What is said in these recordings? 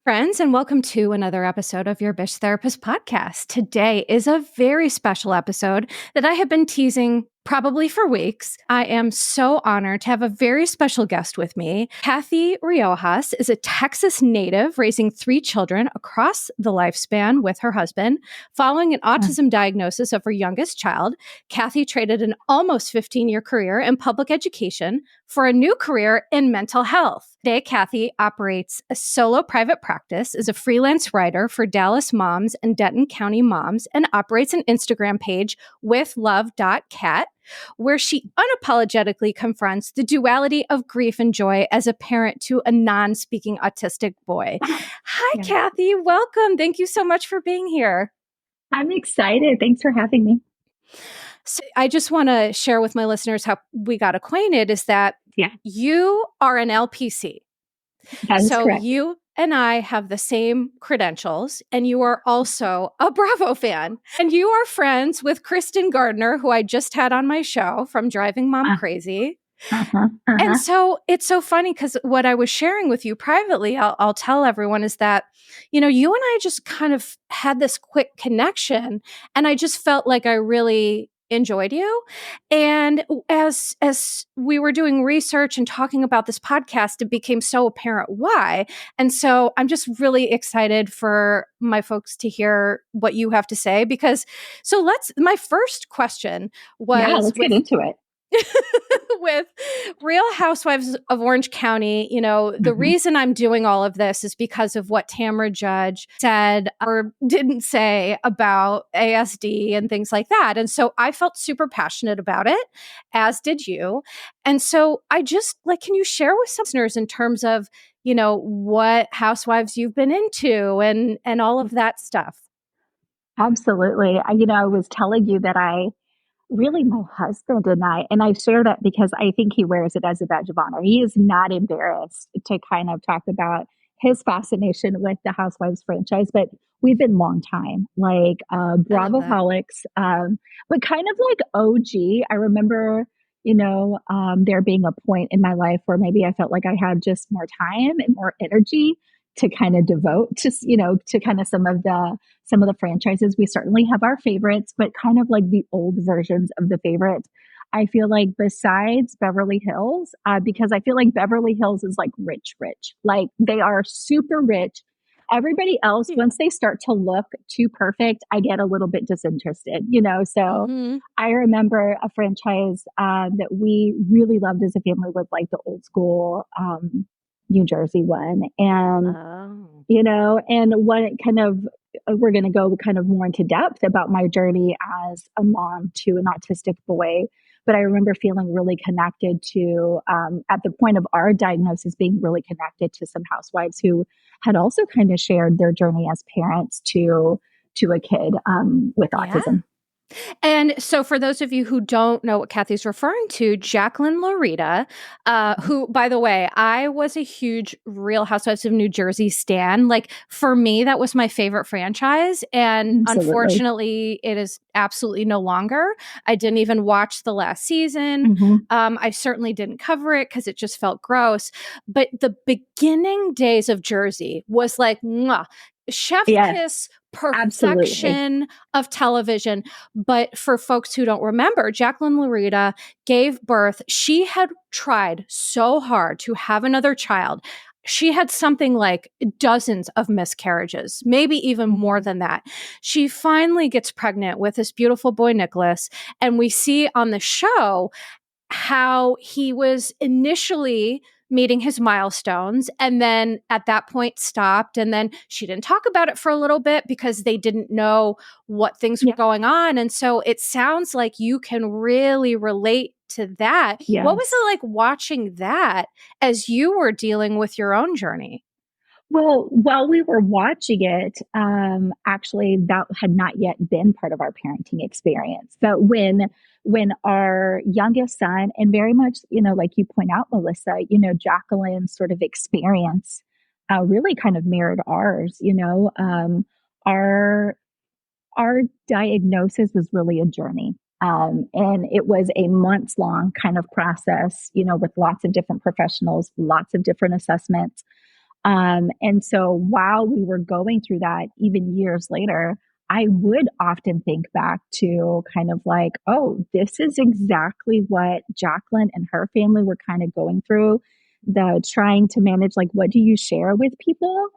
Friends, and welcome to another episode of your Bish Therapist podcast. Today is a very special episode that I have been teasing probably for weeks. I am so honored to have a very special guest with me. Kathy Riojas is a Texas native raising 3 children across the lifespan with her husband. Following an autism diagnosis of her youngest child, Kathy traded an almost 15-year career in public education for a new career in mental health. Today, Kathy operates a solo private practice, is a freelance writer for Dallas Moms and Denton County Moms, and operates an Instagram page withlove.cat, where she unapologetically confronts the duality of grief and joy as a parent to a non-speaking autistic boy. Hi, Kathy. Welcome. Thank you so much for being here. I'm excited. Thanks for having me. So I just want to share with my listeners how we got acquainted is that you are an LPC. That is correct. You and I have the same credentials, and you are also a Bravo fan. And you are friends with Kristen Gardner, who I just had on my show from Driving Mom Crazy. And so it's so funny because what I was sharing with you privately, I'll tell everyone is that, you know, you and I just kind of had this quick connection, and I just felt like I really enjoyed you. And as we were doing research and talking about this podcast, it became so apparent why. And so I'm just really excited for my folks to hear what you have to say because my first question was let's get into it. With Real Housewives of Orange County, you know, the reason I'm doing all of this is because of what Tamra Judge said or didn't say about ASD and things like that. And so I felt super passionate about it, as did you. And so I just can you share with some listeners in terms of, you know, what housewives you've been into and all of that stuff? Absolutely. I was telling you that my husband and I share that because I think he wears it as a badge of honor. He is not embarrassed to kind of talk about his fascination with the Housewives franchise, but we've been long time, Bravoholics, but kind of like OG. I remember, there being a point in my life where maybe I felt like I had just more time and more energy to kind of devote to kind of some of the franchises. We certainly have our favorites, but kind of like the old versions of the favorites. I feel like besides Beverly Hills, because I feel like Beverly Hills is like rich, like they are super rich. Everybody else, once they start to look too perfect, I get a little bit disinterested, So I remember a franchise that we really loved as a family was like the old school New Jersey one. And, and what kind of, we're going to go kind of more into depth about my journey as a mom to an autistic boy. But I remember feeling really connected to, at the point of our diagnosis, being really connected to some housewives who had also kind of shared their journey as parents to a kid with autism. And so for those of you who don't know what Kathy's referring to, Jacqueline Lorita, who, by the way, I was a huge Real Housewives of New Jersey stan. Like, for me, that was my favorite franchise. And unfortunately, it is absolutely no longer. I didn't even watch the last season. I certainly didn't cover it because it just felt gross. But the beginning days of Jersey was like, mwah, chef kiss, perfection of television. But for folks who don't remember, Jacqueline Lorita gave birth. She had tried so hard to have another child. She had something like dozens of miscarriages, maybe even more than that. She finally gets pregnant with this beautiful boy, Nicholas. And we see on the show how he was initially meeting his milestones and then at that point stopped. And then she didn't talk about it for a little bit because they didn't know what things were going on. And so it sounds like you can really relate to that. Yes. What was it like watching that as you were dealing with your own journey? Well, while we were watching it, actually that had not yet been part of our parenting experience. But when our youngest son, and very much, like you point out, Melissa, Jacqueline's sort of experience really kind of mirrored ours. Our diagnosis was really a journey. And it was a months long kind of process, with lots of different professionals, lots of different assessments. And so while we were going through that, even years later, I would often think back to kind of like, oh, this is exactly what Jacqueline and her family were kind of going through. The trying to manage, like, what do you share with people?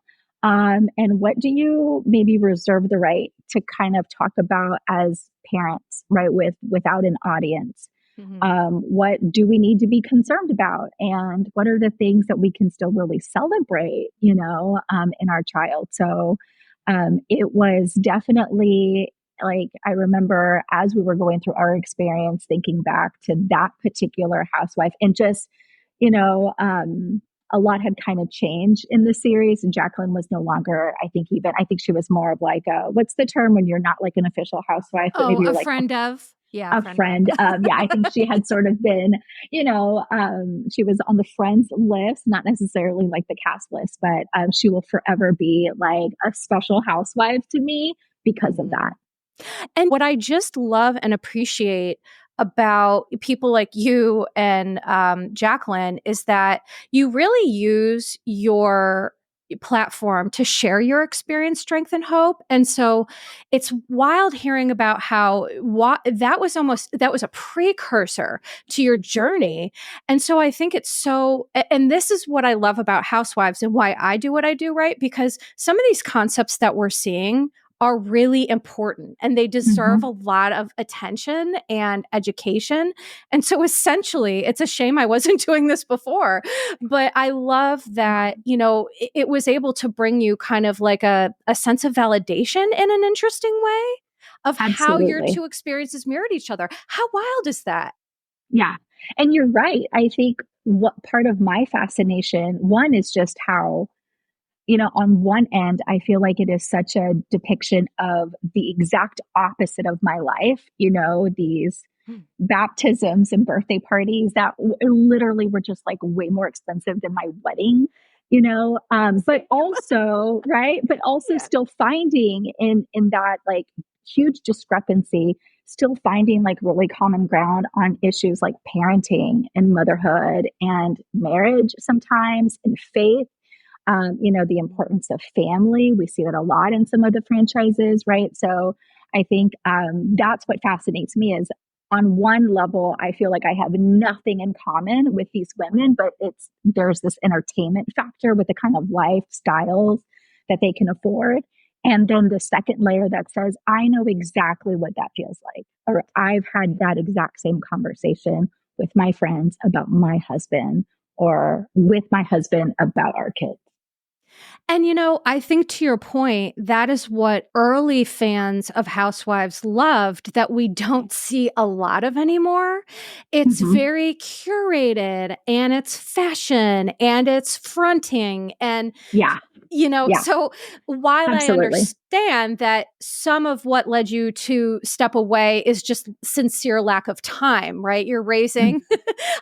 And what do you maybe reserve the right to kind of talk about as parents, right? Without an audience. Mhm. What do we need to be concerned about? And what are the things that we can still really celebrate, in our child? So it was definitely like, I remember as we were going through our experience, thinking back to that particular housewife and just, you know, um, a lot had kind of changed in the series. And Jacqueline was no longer, I think she was more of like, what's the term when you're not like an official housewife, but Oh, maybe you're a like friend of? Yeah, a a friend of. friend. Yeah, I think she had sort of been, she was on the friends list, not necessarily like the cast list, but she will forever be like a special housewife to me because of that. Mhm. And what I just love and appreciate about people like you and Jacqueline is that you really use your platform to share your experience, strength, and hope. And so it's wild hearing about how that was a precursor to your journey. And so I think it's and this is what I love about Housewives and why I do what I do, right? Because some of these concepts that we're seeing are really important and they deserve a Hmm. lot of attention and education. And so essentially, it's a shame I wasn't doing this before, but I love that, it was able to bring you kind of like a sense of validation in an interesting way of how your Absolutely. two experiences mirrored each other. How wild is that? Yeah. And you're right. I think what part of my fascination, one is just how, on one end, I feel like it is such a depiction of the exact opposite of my life, these Hmm. baptisms and birthday parties that literally were just like way more expensive than my wedding, but Same. also, right, but also Yeah. still finding in that like huge discrepancy, still finding like really common ground on issues like parenting and motherhood and marriage sometimes and faith, the importance of family. We see that a lot in some of the franchises, right? So I think that's what fascinates me is on one level, I feel like I have nothing in common with these women, but there's this entertainment factor with the kind of lifestyles that they can afford. And then the second layer that says, I know exactly what that feels like, or I've had that exact same conversation with my friends about my husband or with my husband about our kids. And I think to your point, that is what early fans of Housewives loved that we don't see a lot of anymore. It's Mhm. very curated and it's fashion and it's fronting and Yeah, yeah, so while I absolutely. understand that some of what led you to step away is just sincere lack of time, right? You're Mm, raising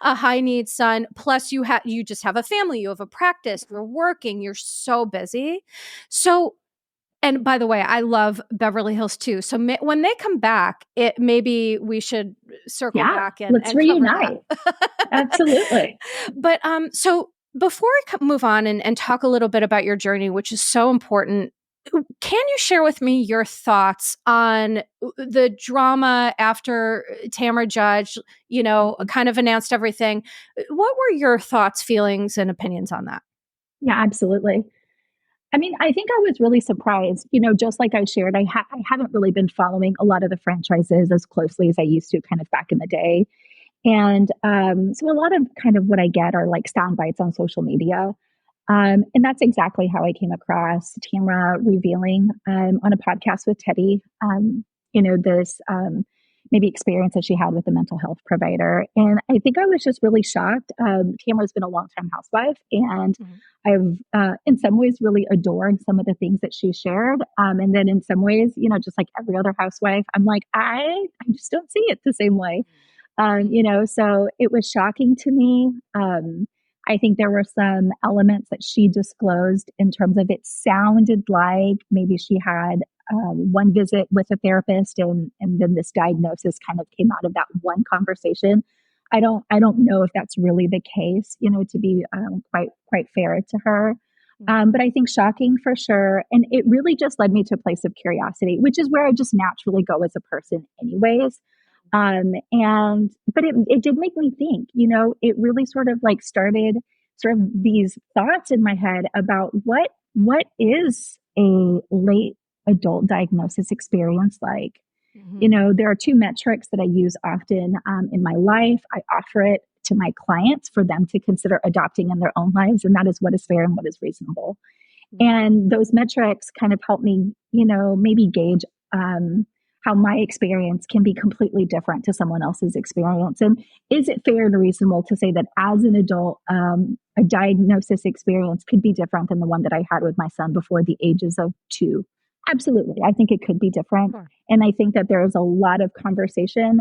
a high needs son, plus you just have a family, you have a practice, you're working, you're so busy. So and by the way, I love Beverly Hills too. So when they come back, it maybe we should circle yeah, back and let's and cover that. reunite. Absolutely. But so before I move on and talk a little bit about your journey, which is so important, can you share with me your thoughts on the drama after Tamara Judge, Mhm. kind of announced everything? What were your thoughts, feelings, and opinions on that? Yeah, absolutely. I mean, I think I was really surprised, just like I shared, I haven't really been following a lot of the franchises as closely as I used to kind of back in the day. And so a lot of kind of what I get are like sound bites on social media. And that's exactly how I came across Tamra revealing on a podcast with Teddy, this maybe experience that she had with a mental health provider. And I think I was just really shocked. Tamra's been a long-time housewife, and Mhm. I've, in some ways, really adored some of the things that she shared. And then in some ways, just like every other housewife, I'm like, I just don't see it the same way. Mhm. So it was shocking to me. I think there were some elements that she disclosed in terms of it sounded like maybe she had one visit with a therapist, and then this diagnosis kind of came out of that one conversation. I don't know if that's really the case, to be quite fair to her. But I think shocking for sure. And it really just led me to a place of curiosity, which is where I just naturally go as a person, anyways. But it did make me think, it really sort of like started sort of these thoughts in my head about what is a late adult diagnosis experience like. There are two metrics that I use often in my life. I offer it to my clients for them to consider adopting in their own lives, and that is what is fair and what is reasonable. And those metrics kind of help me, maybe gauge how my experience can be completely different to someone else's experience. And is it fair and reasonable to say that as an adult, a diagnosis experience could be different than the one that I had with my son before the ages of 2? Absolutely. I think it could be different. Sure. And I think that there is a lot of conversation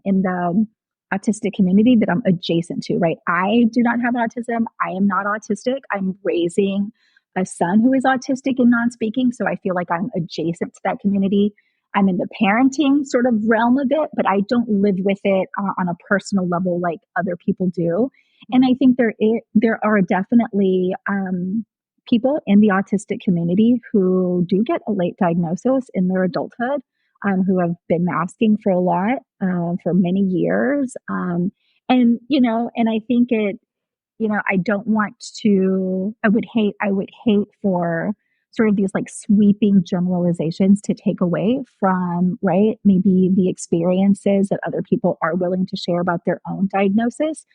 in the autistic community that I'm adjacent to, right? I do not have autism. I am not autistic. I'm raising a son who is autistic and non-speaking. So I feel like I'm adjacent to that community. I'm in the parenting sort of realm of it, but I don't live with it on a personal level like other people do. And I think there are definitely people in the autistic community who do get a late diagnosis in their adulthood, who have been masking for a lot, for many years. And I think I don't want to, I would hate for sort of these like sweeping generalizations to take away from, right, maybe the experiences that other people are willing to share about their own diagnosis,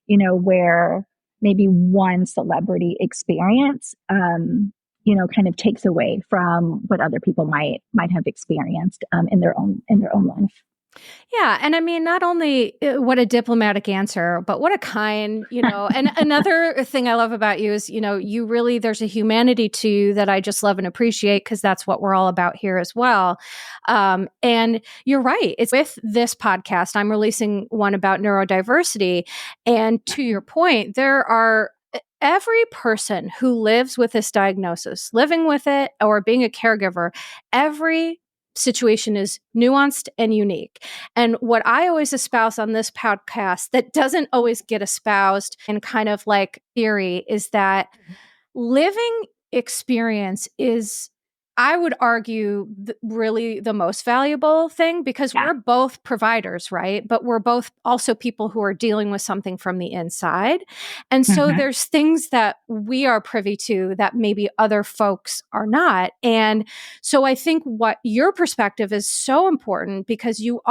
where maybe one celebrity experience, kind of takes away from what other people might have experienced in their own life. Yeah. And I mean, not only what a diplomatic answer, but what a kind, and another thing I love about you is, you really, there's a humanity to you that I just love and appreciate because that's what we're all about here as well. And you're right. It's with this podcast, I'm releasing one about neurodiversity. And to your point, every person who lives with this diagnosis, living with it or being a caregiver, every situation is nuanced and unique. And what I always espouse on this podcast that doesn't always get espoused in kind of like theory is that living experience is, I would argue, really the most valuable thing because we're both providers, right? But we're both also people who are dealing with something from the inside. And so there's things that we are privy to that maybe other folks are not. And so I think what your perspective is so important because you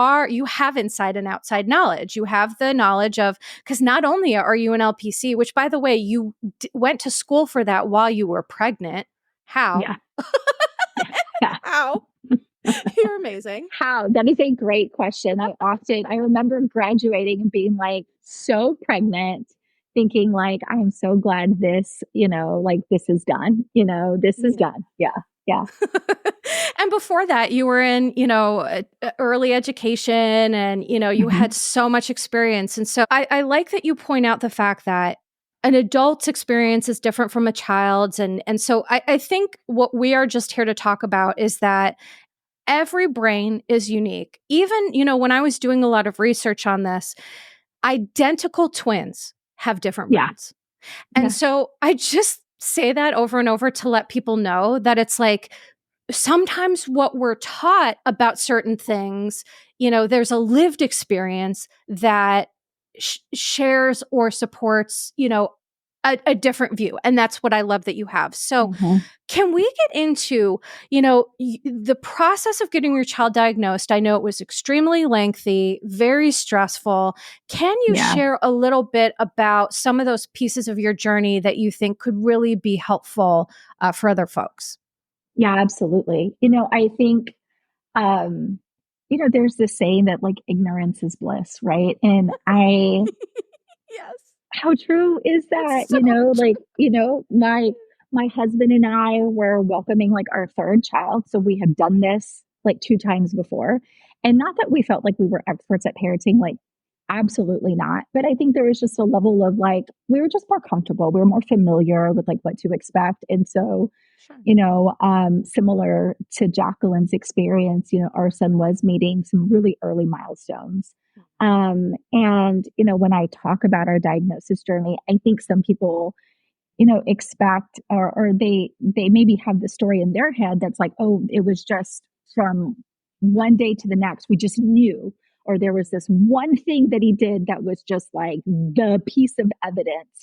have inside and outside knowledge. You have the knowledge of, because not only are you an LPC, which by the way, you went to school for that while you were pregnant. How? Yeah. How? You're amazing. How? That is a great question. I remember graduating and being like so pregnant, thinking like, I am so glad this, this is done. This is done. Yeah. Yeah. And before that, you were in, early education and, you had so much experience. And so I like that you point out the fact that an adult's experience is different from a child's. And so I think what we are just here to talk about is that every brain is unique. Even, when I was doing a lot of research on this, identical twins have different brains. And so I just say that over and over to let people know that it's like, sometimes what we're taught about certain things, there's a lived experience that shares or supports, a different view. And that's what I love that you have. So can we get into, the process of getting your child diagnosed? I know it was extremely lengthy, very stressful. Can you share a little bit about some of those pieces of your journey that you think could really be helpful for other folks? Yeah, absolutely. I think, there's this saying that like ignorance is bliss, right? And Yes. How true is that? So My husband and I were welcoming like our third child. So we had done this like 2 times before. And not that we felt like we were experts at parenting, like absolutely not. But I think there was just a level of like, we were just more comfortable. We were more familiar with like what to expect. And so, similar to Jacqueline's experience, our son was meeting some really early milestones. And when I talk about our diagnosis journey, I think some people expect, or they maybe have the story in their head that's like, oh, it was just from one day to the next. We just knew, or there was this one thing that he did that was just like the piece of evidence.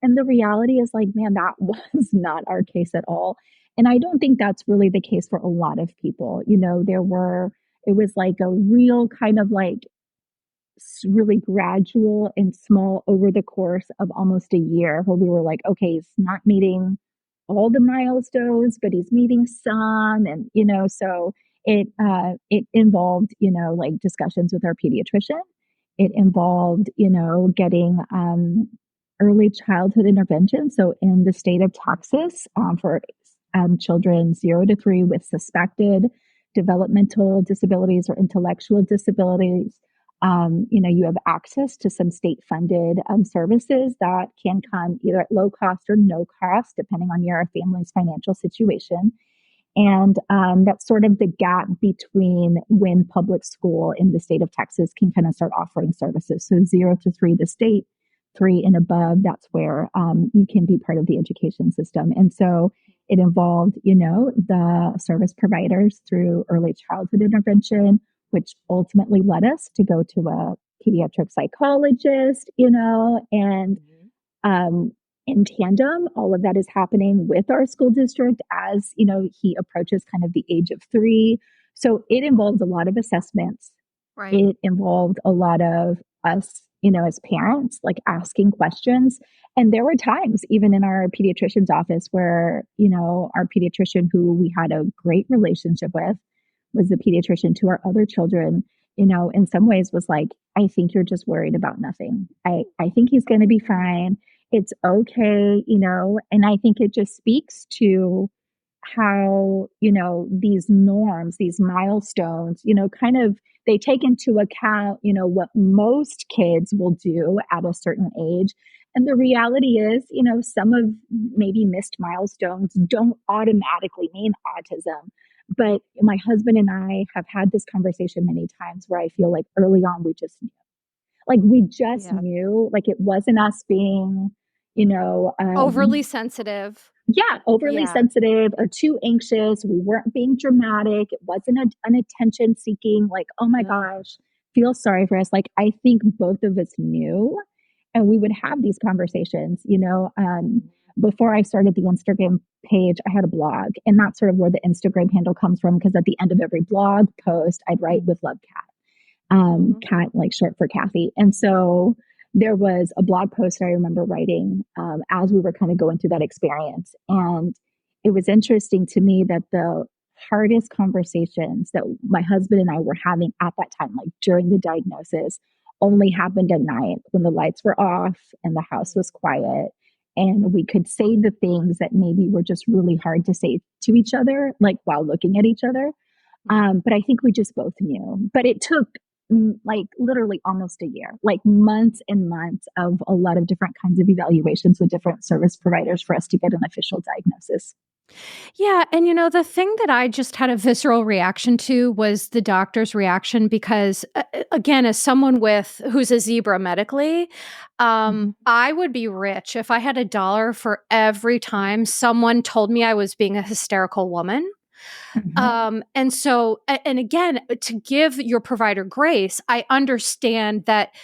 And the reality is like, man, that was not our case at all. And I don't think that's really the case for a lot of people. It was like a real kind of like really gradual and small over the course of almost a year where we were like, okay, he's not meeting all the milestones, but he's meeting some. And, so it involved, like discussions with our pediatrician. It involved, getting early childhood intervention. So in the state of Texas, for children 0 to 3 with suspected developmental disabilities or intellectual disabilities, you have access to some state funded services that can come either at low cost or no cost, depending on your family's financial situation. And that's sort of the gap between when public school in the state of Texas can kind of start offering services. So 0 to 3, the state, 3 and above, that's where you can be part of the education system. And so it involved, the service providers through early childhood intervention, which ultimately led us to go to a pediatric psychologist, and in tandem, all of that is happening with our school district as, he approaches kind of the age of 3. So it involved a lot of assessments. Right. It involved a lot of us, as parents, like asking questions. And there were times, even in our pediatrician's office, where, our pediatrician, who we had a great relationship with, was the pediatrician to our other children, in some ways was like, I think you're just worried about nothing. I think he's going to be fine. It's okay, and I think it just speaks to how, these norms, these milestones, kind of they take into account, what most kids will do at a certain age. And the reality is, some of maybe missed milestones don't automatically mean autism. But my husband and I have had this conversation many times where I feel like early on we just knew. Like we just Yeah. knew, like it wasn't us being, you know, Overly um, sensitive. yeah, overly Yeah. sensitive or too anxious. We weren't being dramatic. It wasn't an attention seeking, like, oh my Yeah. gosh, feel sorry for us. Like, I think both of us knew, and we would have these conversations. Before I started the Instagram page, I had a blog, and that's sort of where the Instagram handle comes from. Because at the end of every blog post, I'd write with love, Mhm. Cat, like short for Kathy. And so there was a blog post I remember writing as we were kind of going through that experience. And it was interesting to me that the hardest conversations that my husband and I were having at that time, like during the diagnosis, only happened at night when the lights were off and the house was quiet. And we could say the things that maybe were just really hard to say to each other, like while looking at each other. But I think we just both knew. But it took like literally almost a year, like months and months of a lot of different kinds of evaluations with different service providers for us to get an official diagnosis. Yeah, and the thing that I just had a visceral reaction to was the doctor's reaction because again, as someone who's a zebra medically, Mhm. I would be rich if I had $1 for every time someone told me I was being a hysterical woman. Mhm. And so, and again, to give your provider grace, I understand that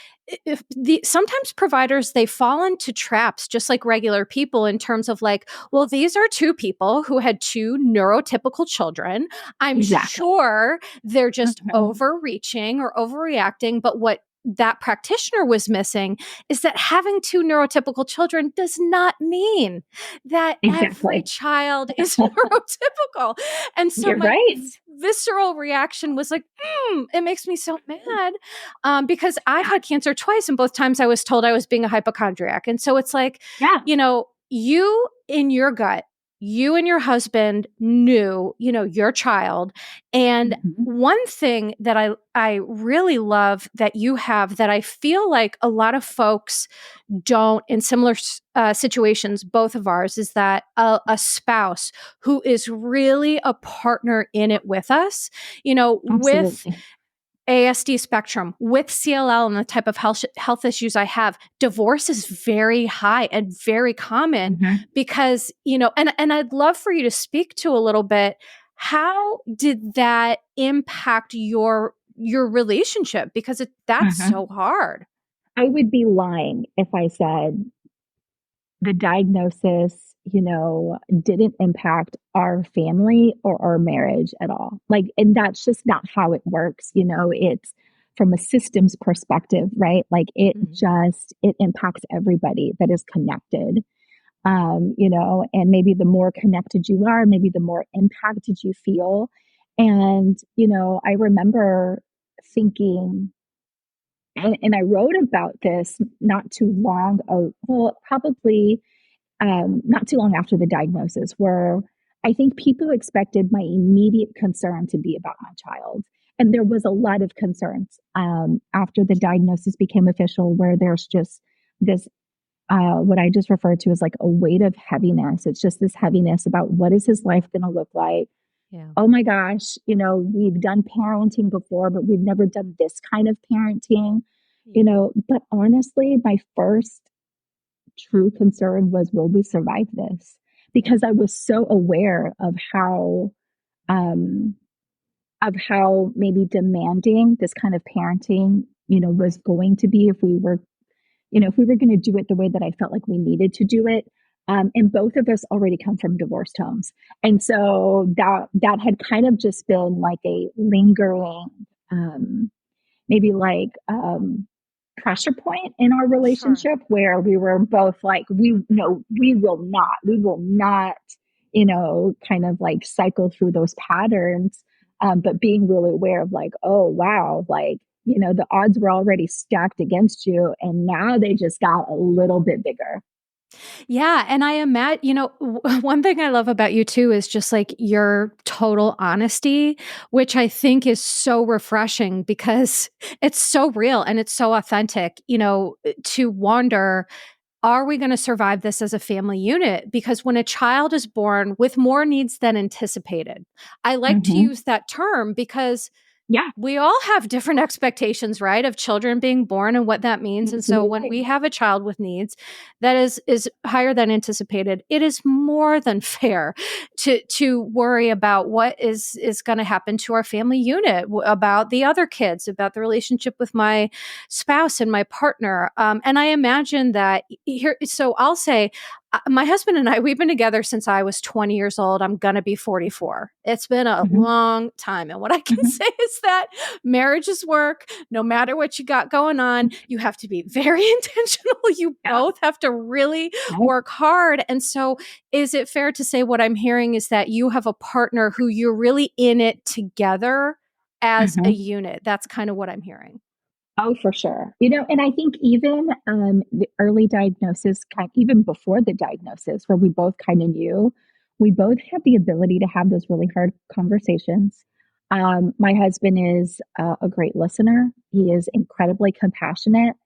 if sometimes providers they fall into traps just like regular people in terms of like, well, these are two people who had two neurotypical children. I'm Exactly. sure they're just Mhm. overreaching or overreacting, but what that practitioner was missing is that having two neurotypical children does not mean that every Exactly. child is neurotypical. And so You're my right. visceral reaction was like, it makes me so mad because I've Yeah. had cancer twice, and both times I was told I was being a hypochondriac. And so it's like, Yeah. you in your gut, you and your husband knew, your child. And Mhm. one thing that I really love that you have that I feel like a lot of folks don't in similar situations, both of ours, is that a spouse who is really a partner in it with us, with Absolutely. ASD spectrum with CLL and the type of health issues I have, divorce is very high and very common Mm-hmm. because, and I'd love for you to speak to a little bit, how did that impact your relationship? Because that's Mm-hmm. so hard. I would be lying if I said the diagnosis, didn't impact our family or our marriage at all. Like, and that's just not how it works. It's from a systems perspective, right? Like Mhm. it impacts everybody that is connected. And maybe the more connected you are, maybe the more impacted you feel. And, I remember thinking, and I wrote about this not too long ago, well, probably not too long after the diagnosis, where I think people expected my immediate concern to be about my child. And there was a lot of concerns after the diagnosis became official, where there's just this, what I just referred to as like a weight of heaviness. It's just this heaviness about what is his life going to look like? Yeah. Oh my gosh, we've done parenting before, but we've never done this kind of parenting, Yeah. But honestly, my first true concern was, will we survive this? Because I was so aware um, of how maybe demanding this kind of parenting, was going to be if we were going to do it the way that I felt like we needed to do it. And both of us already come from divorced homes. And so that had kind of just been like a lingering, maybe like pressure point in our Sure. relationship where we were both like, we will not, kind of like cycle through those patterns. But being really aware of like, oh, wow, like, the odds were already stacked against you. And now they just got a little bit bigger. Yeah, and I imagine, one thing I love about you too is just like your total honesty, which I think is so refreshing because it's so real and it's so authentic, to wonder, are we going to survive this as a family unit? Because when a child is born with more needs than anticipated, I like to Mm-hmm. use that term because Yeah, we all have different expectations, right, of children being born and what that means. And so when absolutely. we have a child with needs that is higher than anticipated, it is more than fair to worry about what is going to happen to our family unit, about the other kids, about the relationship with my spouse and my partner. And I imagine that here. So I'll say, my husband and I, we've been together since I was 20 years old. I'm going to be 44. It's been a Mm-hmm. long time. And what I can Mm-hmm. say is that marriage is work. No matter what you got going on, you have to be very intentional. You Yeah. both have to really Right. work hard. And so, is it fair to say what I'm hearing is that you have a partner who you're really in it together as a Mm-hmm. unit? That's kind of what I'm hearing. Oh, for sure. And I think even the early diagnosis, even before the diagnosis, where we both kind of knew, we both had the ability to have those really hard conversations. My husband is a great listener. He is incredibly compassionate.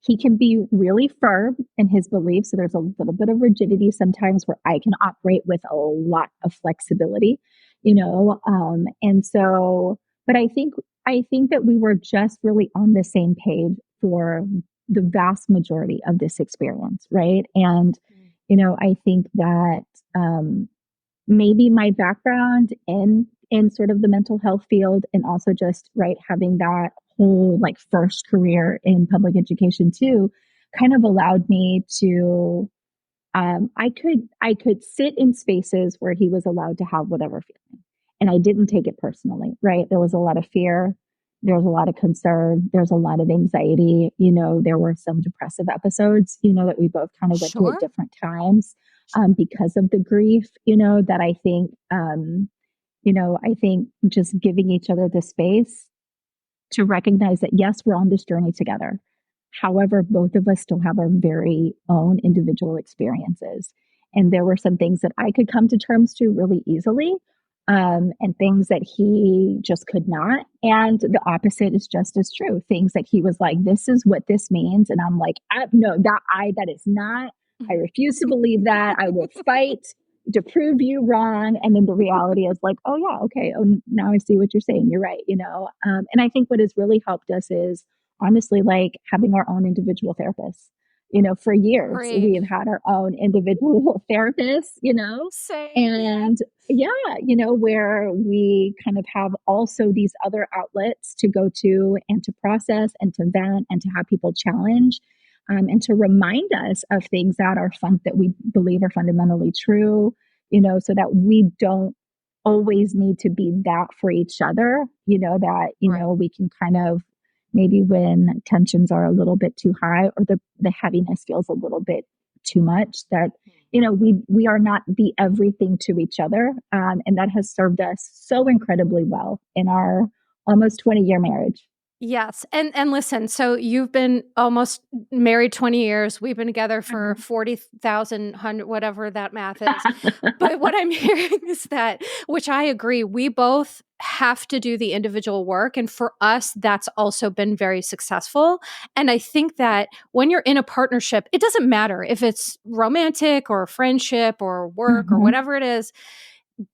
He can be really firm in his beliefs. So there's a little bit of rigidity sometimes where I can operate with a lot of flexibility. And so, but I think that we were just really on the same page for the vast majority of this experience, right? And, I think that maybe my background in sort of the mental health field and also just right having that whole like first career in public education too kind of allowed me to I could sit in spaces where he was allowed to have whatever feeling. And I didn't take it personally, right? There was a lot of fear. There was a lot of concern. There's a lot of anxiety. There were some depressive episodes, that we both kind of went through at Sure. different times because of the grief, that I think just giving each other the space to recognize that, yes, we're on this journey together. However, both of us still have our very own individual experiences. And there were some things that I could come to terms to really easily, and things that he just could not. And the opposite is just as true. Things that he was like, this is what this means. And I'm like, no, that is not, I refuse to believe that. I will fight. to prove you wrong. And then the reality is like, oh yeah, okay. Oh, now I see what you're saying. You're right. And I think what has really helped us is honestly like having our own individual therapists. For years we Great. have had our own individual therapists. Same. And yeah, where we kind of have also these other outlets to go to and to process and to vent and to have people challenge, and to remind us of things that are fun that we believe are fundamentally true, so that we don't always need to be that for each other, that, Right. we can kind of maybe when tensions are a little bit too high or the heaviness feels a little bit too much, that, we are not the everything to each other. And that has served us so incredibly well in our almost 20-year marriage. Yes. And listen, so you've been almost married 20 years. We've been together for Mhm. 40,000, whatever that math is. But what I'm hearing is that, which I agree, we both have to do the individual work. And for us, that's also been very successful. And I think that when you're in a partnership, it doesn't matter if it's romantic or friendship or work or Mhm. whatever it is,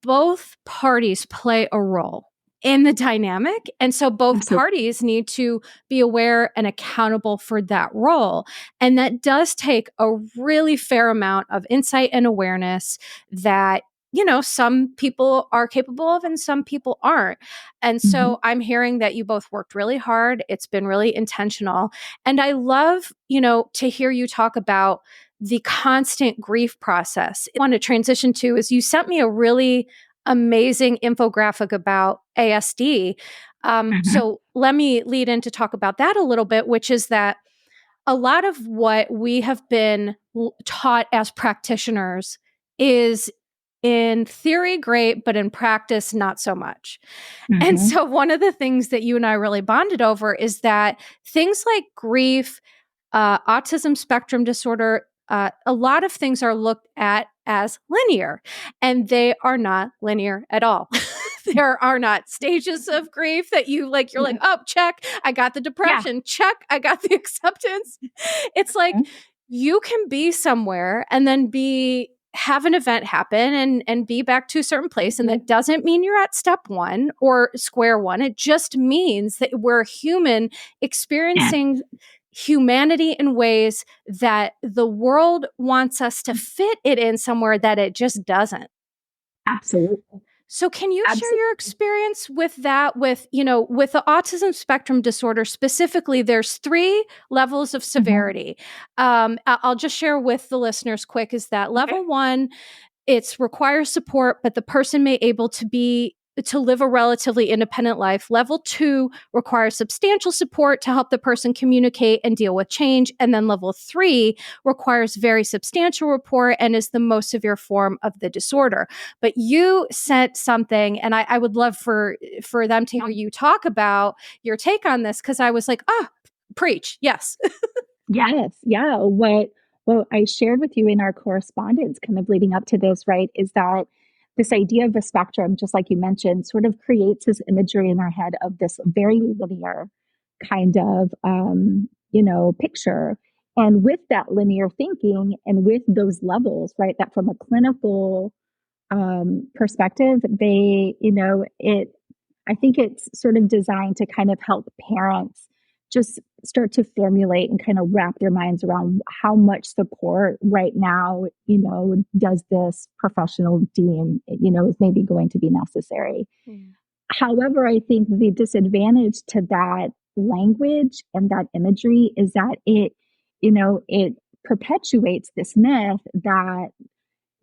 both parties play a role in the dynamic. And so both Absolutely. parties need to be aware and accountable for that role. And that does take a really fair amount of insight and awareness that, some people are capable of and some people aren't. And Mhm. so I'm hearing that you both worked really hard. It's been really intentional. And I love, to hear you talk about the constant grief process. I want to transition to is you sent me a really amazing infographic about ASD. Mhm. So let me lead in to talk about that a little bit, which is that a lot of what we have been taught as practitioners is in theory great, but in practice not so much. And Mhm. so one of the things that you and I really bonded over is that things like grief, autism spectrum disorder, a lot of things are looked at as linear, and they are not linear at all. There are not stages of grief that you're like, Yeah. oh, check, I got the Yeah. depression, check, I got the acceptance. It's like Mhm. you can be somewhere and then have an event happen and be back to a certain place, and that doesn't mean you're at step one or square one. It just means that we're human Yeah. experiencing humanity in ways that the world wants us to fit it in somewhere that it just doesn't. Absolutely. So can you share your Absolutely. experience with that with the autism spectrum disorder specifically? There's three levels of Mhm. severity. I'll just share with the listeners quick is that Okay. level 1, it's requires support, but the person may able to live a relatively independent life. Level 2 requires substantial support to help the person communicate and deal with change. And then level 3 requires very substantial support and is the most severe form of the disorder. But you sent something, and I would love for them to hear you talk about your take on this, because I was like, preach. Yes. Yes. Yeah. What I shared with you in our correspondence kind of leading up to this, right, is that this idea of a spectrum, just like you mentioned, sort of creates this imagery in our head of this very linear kind of picture. And with that linear thinking and with those levels, right, that from a clinical perspective, I think it's sort of designed to kind of help parents just start to formulate and kind of wrap their minds around how much support right now, does this professional deem, is maybe going to be necessary. Mm. However, I think the disadvantage to that language and that imagery is that it perpetuates this myth that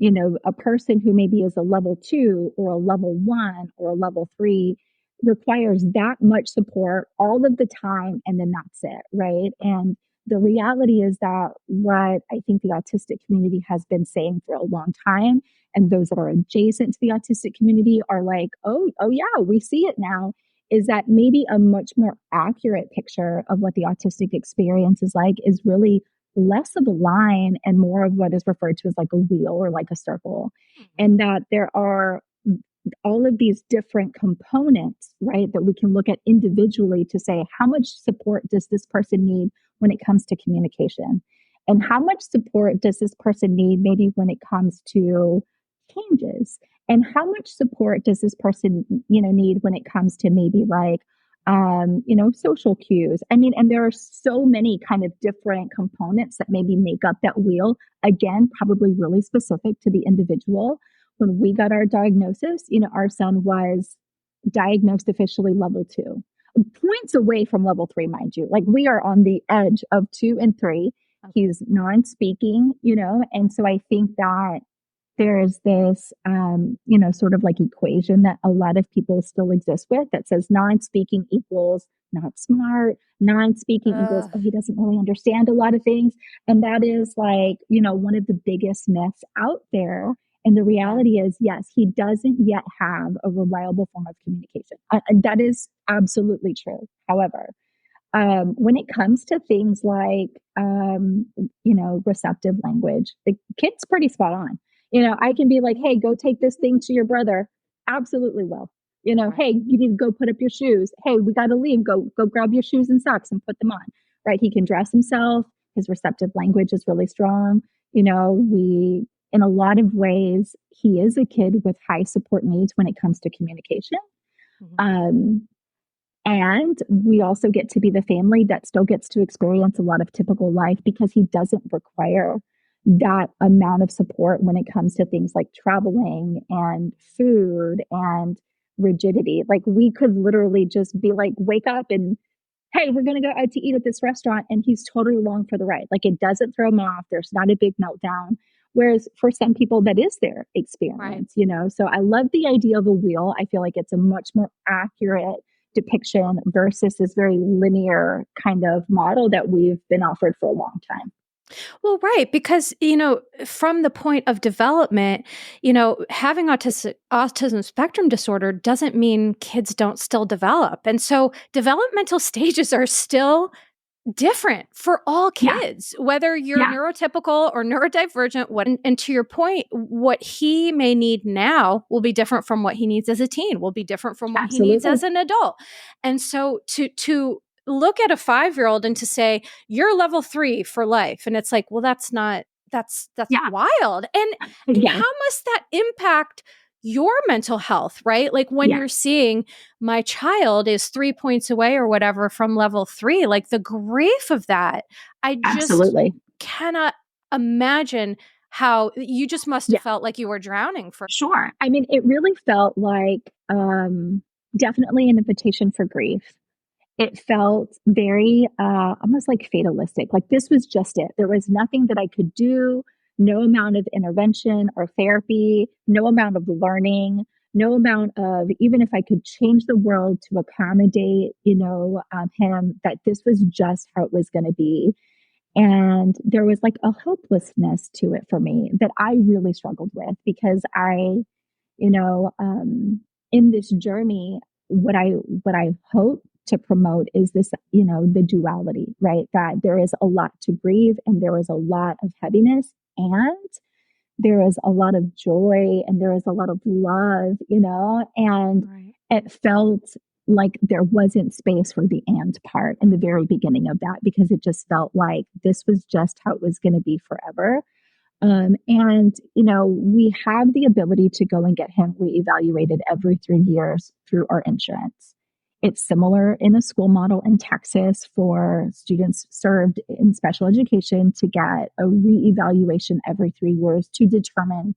a person who maybe is a level 2 or a level 1 or a level 3 requires that much support all of the time, and then that's it, right? And the reality is that what I think the autistic community has been saying for a long time, and those that are adjacent to the autistic community are like, oh yeah, we see it now, is that maybe a much more accurate picture of what the autistic experience is like is really less of a line and more of what is referred to as like a wheel or like a circle. And that there are all of these different components, right, that we can look at individually to say, how much support does this person need when it comes to communication? And how much support does this person need maybe when it comes to changes. And how much support does this person, need when it comes to maybe like, social cues? I mean, and there are so many kind of different components that maybe make up that wheel. Again, probably really specific to the individual. When we got our diagnosis, our son was diagnosed officially level 2, points away from level 3, mind you. Like we are on the edge of 2 and 3. He's non-speaking, and so I think that there's this, sort of like equation that a lot of people still exist with that says non-speaking equals not smart, non-speaking equals, Ugh, oh, he doesn't really understand a lot of things. And that is like, one of the biggest myths out there. And the yeah. reality is, yes, he doesn't yet have a reliable form of communication. That is absolutely true. However, when it comes to things like, receptive language, the kid's pretty spot on. I can be like, hey, go take this thing to your brother. Absolutely will. Right. Hey, you need to go put up your shoes. Hey, we got to leave. Go grab your shoes and socks and put them on. Right. He can dress himself. His receptive language is really strong. In a lot of ways, he is a kid with high support needs when it comes to communication. Mhm. Um, and we also get to be the family that still gets to experience a lot of typical life because he doesn't require that amount of support when it comes to things like traveling and food and rigidity. Like we could literally just be like, wake up and, hey, we're going to go out to eat at this restaurant. And he's totally along for the ride. Like it doesn't throw him off. There's not a big meltdown. Whereas for some people, that is their Right. experience. So I love the idea of a wheel. I feel like it's a much more accurate depiction versus this very linear kind of model that we've been offered for a long time. Well, right, because from the point of development, having autism spectrum disorder doesn't mean kids don't still develop. And so developmental stages are still different for all Yeah. kids, whether you're Yeah. neurotypical or neurodivergent. And to your point, what he may need now will be different from what he needs as a teen, will be different from what he needs Absolutely. as an adult. And so to look at a 5-year-old and to say you're level 3 for life, and it's like, well, that's Yeah. wild. And Yeah. how must that impact your mental health, right? Like when Yeah. you're seeing my child is 3 points away or whatever from level 3, like the grief of that, I just Absolutely. cannot imagine how you just must have Yeah. felt like you were drowning for. Sure. I mean, it really felt like definitely an invitation for grief. It felt very almost like fatalistic. Like this was just it. There was nothing that I could do, no amount of intervention or therapy, no amount of learning, no amount of, even if I could change the world to accommodate, him, that this was just how it was going to be. And there was like a hopelessness to it for me that I really struggled with because you know, um, in this journey, what I hope to promote is this, the duality, right? That there is a lot to grieve and there is a lot of heaviness and there is a lot of joy and there is a lot of love, and Right. it felt like there wasn't space for the and part in the very beginning of that because it just felt like this was just how it was going to be forever. And, we have the ability to go and get him reevaluated every 3 years through our insurance. It's similar in a school model in Texas for students served in special education to get a reevaluation every 3 years to determine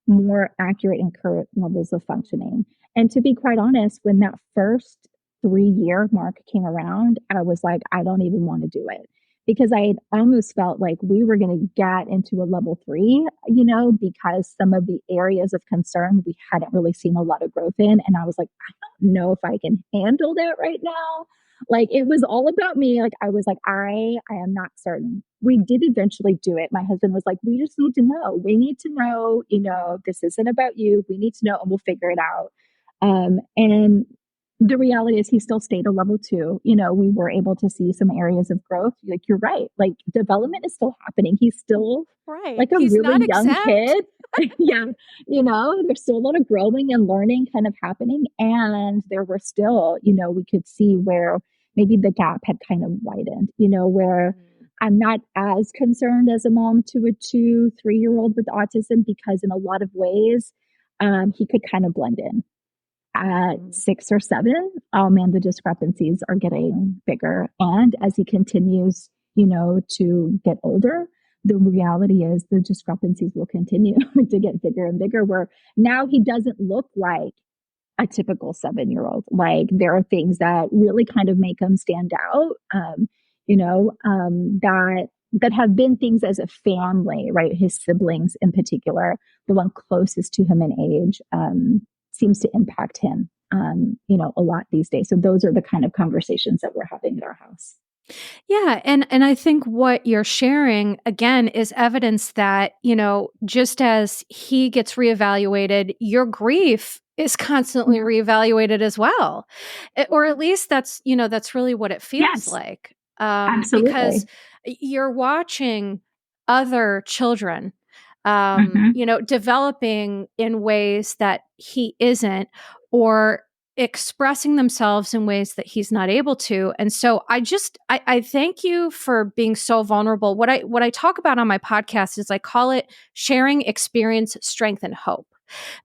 more accurate and current levels of functioning. And to be quite honest, when that first 3 year mark came around, I was like, I don't even want to do it because I had almost felt like we were going to get into a level 3, because some of the areas of concern we hadn't really seen a lot of growth in. And I was like, I don't know if I can handle that right now. Like it was all about me. Like I was like, I am not certain. We did eventually do it. My husband was like, we just need to know. We need to know, this isn't about you. We need to know and we'll figure it out. And the reality is he still stayed a level 2. We were able to see some areas of growth. Like you're right. Like development is still happening. He's still Right. like a He's really not young exempt. kid. Yeah. There's still a lot of growing and learning kind of happening. And there were still, we could see where maybe the gap had kind of widened, where I'm not as concerned as a mom to a 2, 3 year old with autism because in a lot of ways, he could kind of blend in. At Mhm. 6 or 7, oh man, the discrepancies are getting bigger. And as he continues, to get older, the reality is the discrepancies will continue to get bigger and bigger, where now he doesn't look like a typical 7 year old. Like there are things that really kind of make him stand out, that have been things as a family, right? His siblings in particular, the one closest to him in age, seems to impact him, a lot these days. So those are the kind of conversations that we're having at our house. Yeah, and I think what you're sharing again is evidence that, just as he gets reevaluated, your grief is constantly Yeah. reevaluated as well. Or at least that's really what it feels Yes, like. Because absolutely. you're watching other children Hmm. developing in ways that he isn't, or expressing themselves in ways that he's not able to. And so I thank you for being so vulnerable. What I talk about on my podcast is I call it sharing experience, strength, and hope.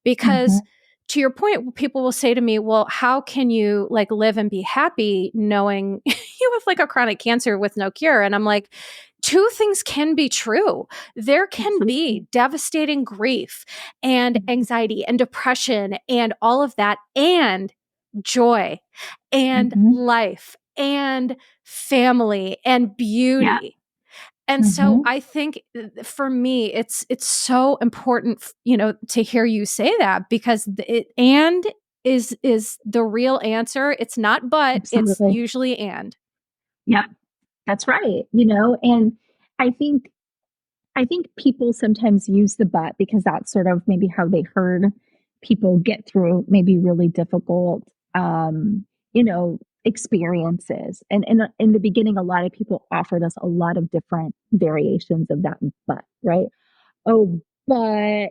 Because Hmm. to your point, people will say to me, well, how can you like live and be happy knowing you have like a chronic cancer with no cure? And I'm like, two things can be true. There can Absolutely. be devastating grief and anxiety and depression and all of that, and joy and Hmm. life and family and Yeah. beauty. And so Hmm. I think for me, it's so important, to hear you say that, because it and is the real answer. It's not but, it's Absolutely. usually and. Yeah. That's right. And I think I think people sometimes use the but because that's sort of maybe how they heard people get through maybe really difficult, experiences. And in the beginning, a lot of people offered us a lot of different variations of that but, right? Oh, but,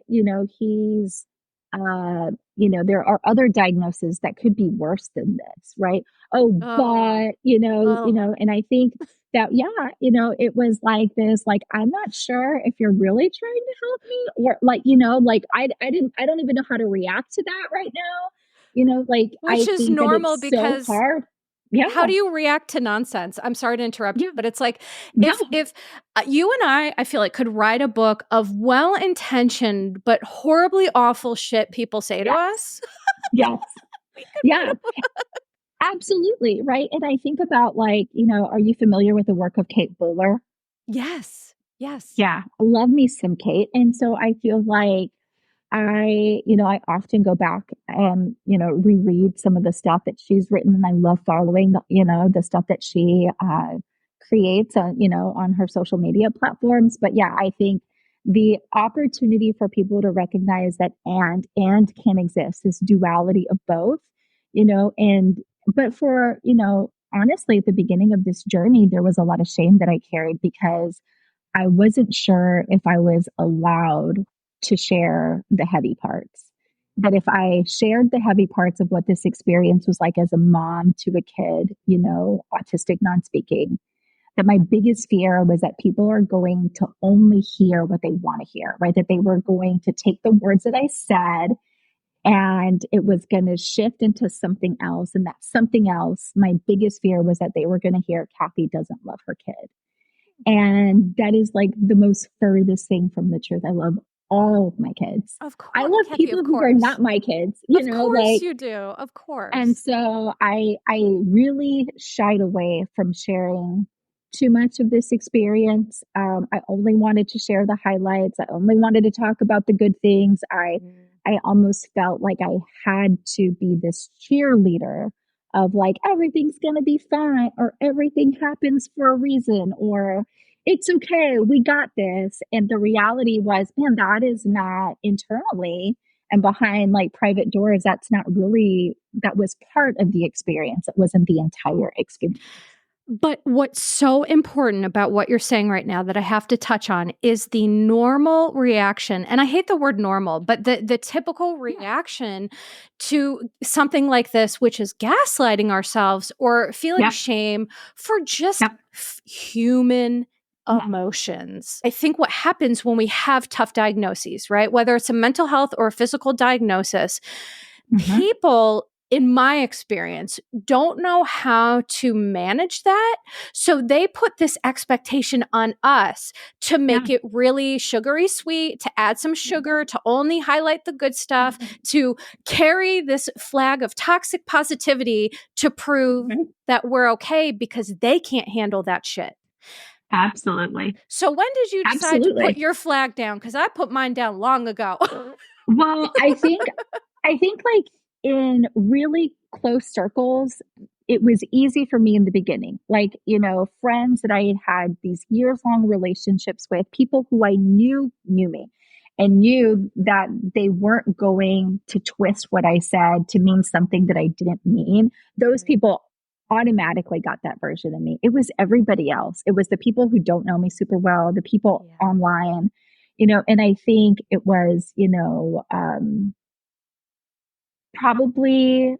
there are other diagnoses that could be worse than this, right? Oh, Oh, but, oh, and I think that, yeah, it was like this, like, I'm not sure if you're really trying to help me or like, like I don't even know how to react to that right now. Like, which I is think that normal it's so because hard. Yeah. how do you react to nonsense? I'm sorry to interrupt you, Yeah. but it's like Yeah. if you and I feel like could write a book of well-intentioned but horribly awful shit people say to Yes. us, Yes. we could write Yeah. a book. Absolutely, right? And I think about like, are you familiar with the work of Kate Bowler? Yes. Yes. Yeah, love me some Kate. And so I feel like I often go back and, reread some of the stuff that she's written. And I love following, the stuff that she creates on her social media platforms. But yeah, I think the opportunity for people to recognize that and can exist, this duality of both, but for, honestly, at the beginning of this journey, there was a lot of shame that I carried because I wasn't sure if I was allowed to share the heavy parts. That if I shared the heavy parts of what this experience was like as a mom to a kid, autistic, non speaking, that my biggest fear was that people are going to only hear what they want to hear, right? That they were going to take the words that I said and it was going to shift into something else. And that something else, my biggest fear was that they were going to hear Kathy doesn't love her kid. And that is like the most furthest thing from the truth. I love all of my kids. Of I course, love Kathy, people of who are course. not my kids, Of course like, you do. Of and course. so I really shied away from sharing too much of this experience. I only wanted to share the highlights. I only wanted to talk about the good things. Mm. I almost felt like I had to be this cheerleader of like everything's going to be fine or everything happens for a reason or it's okay, we got this. And the reality was, man, that is not internally and behind like private doors, that's not really, that was part of the experience. It wasn't the entire experience. But what's so important about what you're saying right now that I have to touch on is the normal reaction. And I hate the word normal, but the typical Yeah. reaction to something like this, which is gaslighting ourselves or feeling Yep. shame for just Yep. human Yeah. emotions. I think what happens when we have tough diagnoses, right? Whether it's a mental health or a physical diagnosis, Hmm. people, in my experience, don't know how to manage that. So they put this expectation on us to Yeah. make it really sugary sweet, to add some sugar, to only highlight the good stuff, to carry this flag of toxic positivity to prove Mhm. that we're okay because they can't handle that shit. Absolutely. So when did you decide to put Absolutely. your flag down? Because I put mine down long ago. Well, I think like in really close circles, it was easy for me in the beginning. Like, friends that I had had these years long relationships with, people who I knew me and knew that they weren't going to twist what I said to mean something that I didn't mean. Those people automatically got that version of me. It was everybody else. It was the people who don't know me super well, the people Yeah. online, and I think it was, probably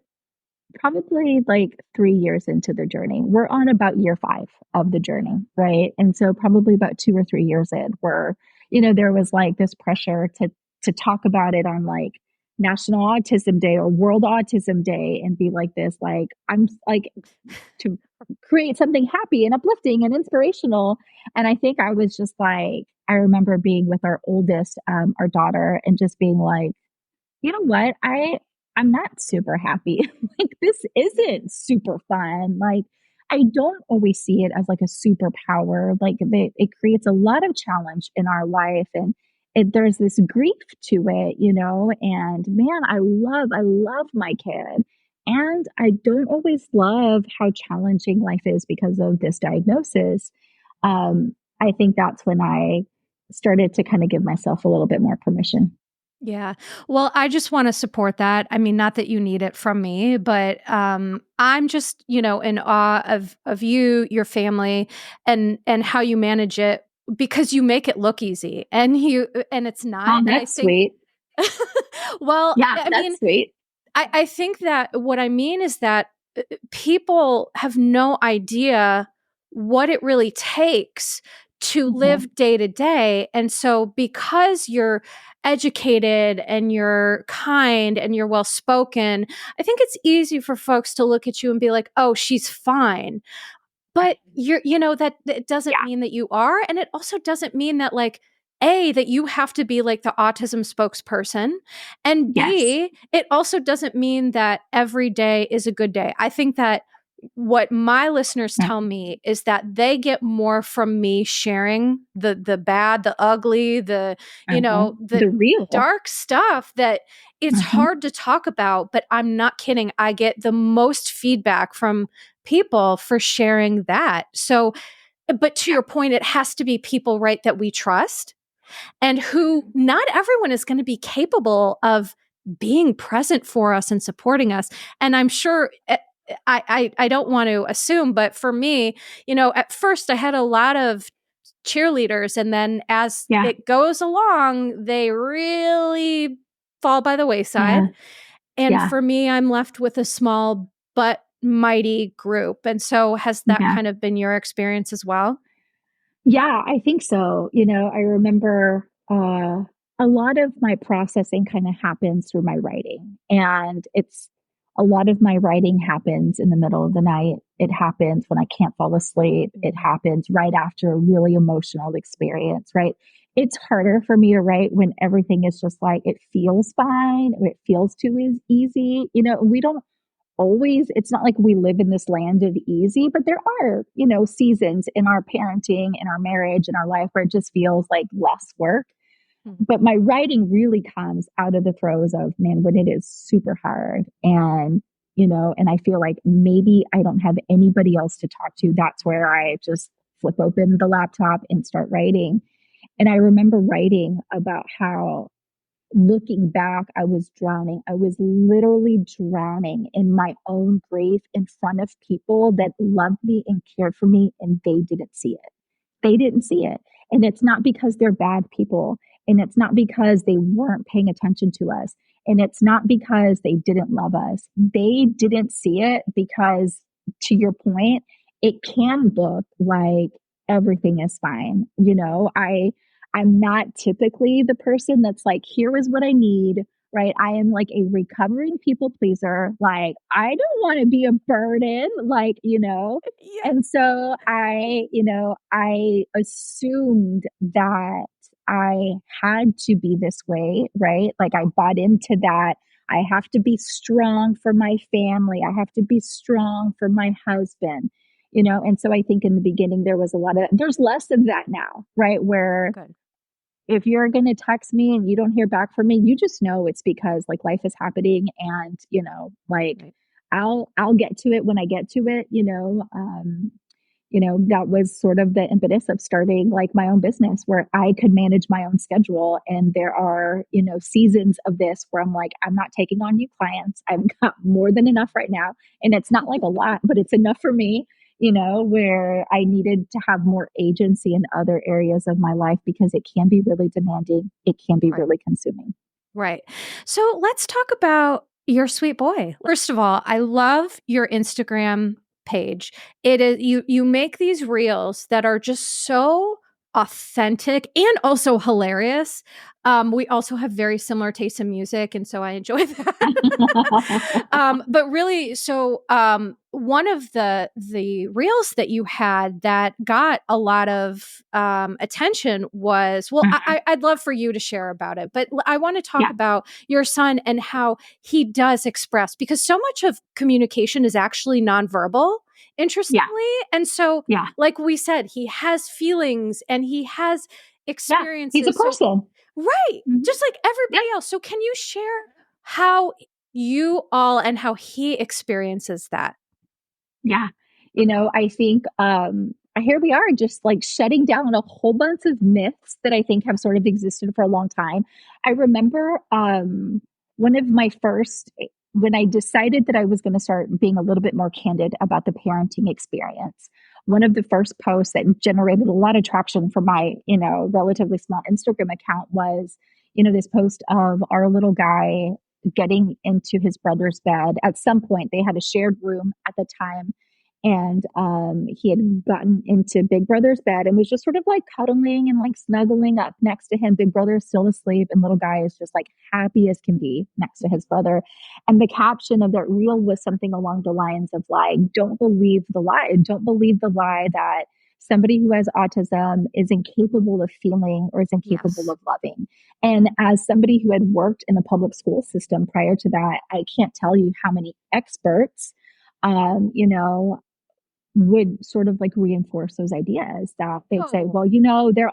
like 3 years into the journey. We're on about year 5 of the journey, right? And so probably about 2 or 3 years in, where there was like this pressure to talk about it on like National Autism Day or World Autism Day and be like this, like I'm like to create something happy and uplifting and inspirational. And I think I was just like, I remember being with our oldest, our daughter, and just being like, you know what? I'm not super happy. Like this isn't super fun. Like I don't always see it as like a superpower. Like it creates a lot of challenge in our life, and there's this grief to it, and man, I love my kid. And I don't always love how challenging life is because of this diagnosis. I think that's when I started to kind of give myself a little bit more permission. Yeah. Well, I just want to support that. I mean, not that you need it from me, but I'm just, in awe of you, your family, and how you manage it because you make it look easy and it's Oh, not. And I that's think sweet. well, Yeah, I mean, that's sweet. I think that what I mean is that people have no idea what it really takes to Mhm. live day to day. And so, because you're educated and you're kind and you're well spoken, I think it's easy for folks to look at you and be like, oh, she's fine. But that it doesn't Yeah. mean that you are, and it also doesn't mean that, like, A, that you have to be like the autism spokesperson, and Yes. B, it also doesn't mean that every day is a good day. I think that what my listeners Yeah. tell me is that they get more from me sharing the bad, the ugly, the The real. dark stuff that it's Mhm. hard to talk about, but I'm not kidding. I get the most feedback from people for sharing that. So, but to Yeah. your point, it has to be people, right, that we trust and who not everyone is going to be capable of being present for us and supporting us. And I'm sure. I don't want to assume, but for me, at first I had a lot of cheerleaders, and then as Yeah. it goes along, they really fall by the wayside. Yeah. And Yeah. for me, I'm left with a small but mighty group. And so has that Yeah. kind of been your experience as well? Yeah, I think so. I remember a lot of my processing kind of happens through my writing. And it's a lot of my writing happens in the middle of the night. It happens when I can't fall asleep. It Mhm. happens right after a really emotional experience, right? It's harder for me to write when everything is just like it feels fine, it feels too easy. We don't always, it's not like we live in this land of easy, but there are, seasons in our parenting, in our marriage, in our life where it just feels like less work. Mhm. But my writing really comes out of the throes of, man, when it is super hard. And I feel like maybe I don't have anybody else to talk to. That's where I just flip open the laptop and start writing. And I remember writing about how, looking back, I was drowning. I was literally drowning in my own grief in front of people that loved me and cared for me, and they didn't see it. They didn't see it. And it's not because they're bad people. And it's not because they weren't paying attention to us. And it's not because they didn't love us. They didn't see it because, to your point, it can look like everything is fine. I'm not typically the person that's like, here is what I need, right? I am like a recovering people pleaser. Like, I don't want to be a burden, Yeah. and so I assumed that I had to be this way, right? Like, I bought into that. I have to be strong for my family. I have to be strong for my husband, and so I think in the beginning there's less of that now, right? Where Good. if you're going to text me and you don't hear back from me, you just know it's because like life is happening, and like Right. I'll get to it when I get to it. That was sort of the impetus of starting like my own business where I could manage my own schedule. And there are, seasons of this where I'm like, I'm not taking on new clients. I've got more than enough right now. And it's not like a lot, but it's enough for me, where I needed to have more agency in other areas of my life because it can be really demanding. It can be Right. really consuming. Right. So let's talk about your sweet boy. First of all, I love your Instagram page. It is you make these reels that are just so authentic and also hilarious. We also have very similar tastes in music, and so I enjoy that. But really, so one of the reels that you had that got a lot of attention was well, I'd love for you to share about it, but I want to talk Yeah, about your son and how he does express because so much of communication is actually nonverbal. yeah, Interestingly. And so, yeah, like we said, he has feelings and he has yeah. He's a experiences. So, person. right, Mhm. just like Yeah. everybody else. So, can you share how you all and how he experiences that? Yeah. I think here we are just like shutting down a whole bunch of myths that I think have sort of existed for a long time. I remember one of my first, when I decided that I was going to start being a little bit more candid about the parenting experience, one of the first posts that generated a lot of traction for my, relatively small Instagram account was, this post of our little guy getting into his brother's bed. At some point, they had a shared room at the time. And he had gotten into Big Brother's bed and was just sort of like cuddling and like snuggling up next to him. Big Brother is still asleep, and little guy is just like happy as can be next to his brother. And the caption of that reel was something along the lines of like, don't believe the lie. Don't believe the lie that somebody who has autism is incapable of feeling or is incapable Yes. of loving. And as somebody who had worked in a public school system prior to that, I can't tell you how many experts, um, you know, would sort of like reinforce those ideas that they'd say, Oh, well, they're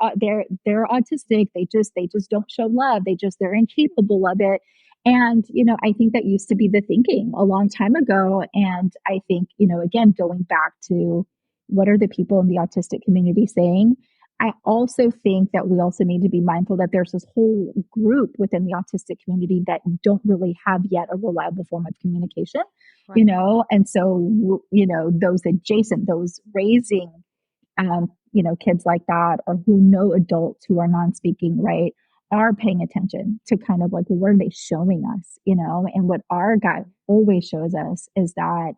autistic. They just don't show love. They're incapable of it. And I think that used to be the thinking a long time ago. And I think again, going back to what are the people in the autistic community saying, I also think that we also need to be mindful that there's this whole group within the autistic community that don't really have yet a reliable form of communication, right. and so those adjacent, those raising kids like that, or who know adults who are non-speaking, right, are paying attention to kind of like, well, what are they showing us, and what our guy always shows us is that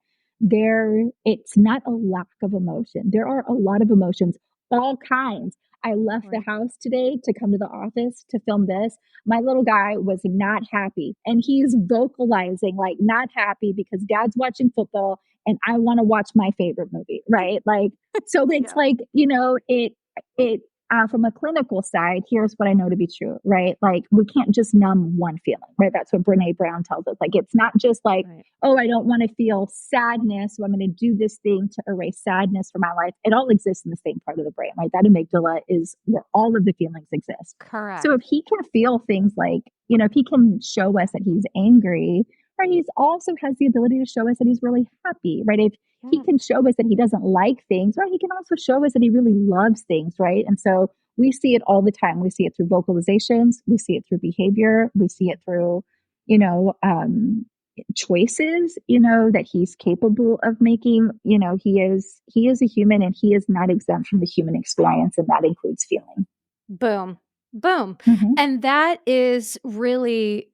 it's not a lack of emotion. There are a lot of emotions, all kinds. I left the Right. house today to come to the office to film this. My little guy was not happy, and he's vocalizing like not happy because dad's watching football and I want to watch my favorite movie, right? Like, so it's Yeah. like, it from a clinical side, here's what I know to be true, right? Like, we can't just numb one feeling, right? That's what Brene Brown tells us. Like, it's not just like, Right. oh, I don't want to feel sadness, so I'm going to do this thing to erase sadness from my life. It all exists in the same part of the brain, right? That amygdala is where all of the feelings exist. So if Correct. he can feel things like, if he can show us that he's angry, right, he's also has the ability to show us that he's really happy, right? If he Yeah. can show us that he doesn't like things, right? He can also show us that he really loves things, right? And so we see it all the time. We see it through vocalizations, we see it through behavior, we see it through, you know, um, choices, that he's capable of making. He is a human, and he is not exempt from the human experience, and that includes feeling. Boom. Boom. Mm-hmm. And that is really